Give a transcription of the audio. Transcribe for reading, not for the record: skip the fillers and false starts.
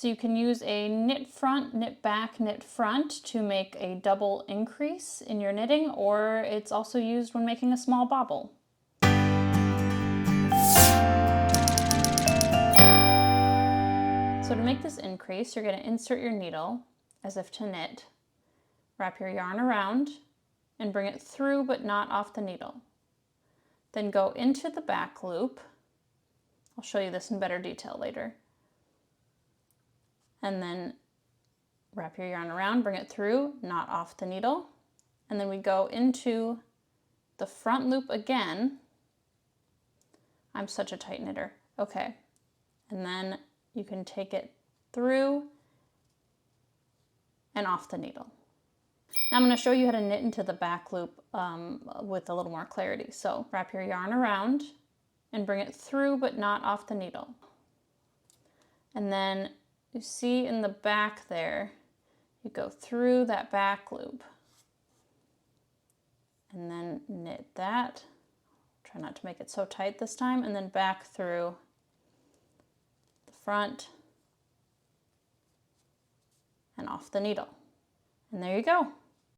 So you can use a knit front, knit back, knit front to make a double increase in your knitting, or it's also used when making a small bobble. So to make this increase, you're going to insert your needle as if to knit, wrap your yarn around, and bring it through but not off the needle. Then go into the back loop. I'll show you this in better detail later. And then wrap your yarn around, bring it through, not off the needle. And then we go into the front loop again. I'm such a tight knitter. Okay. And then you can take it through and off the needle. Now I'm going to show you how to knit into the back loop with a little more clarity. So wrap your yarn around and bring it through but not off the needle. And then you see in the back there, you go through that back loop and then knit that. Try not to make it so tight this time, and then back through the front and off the needle. And there you go.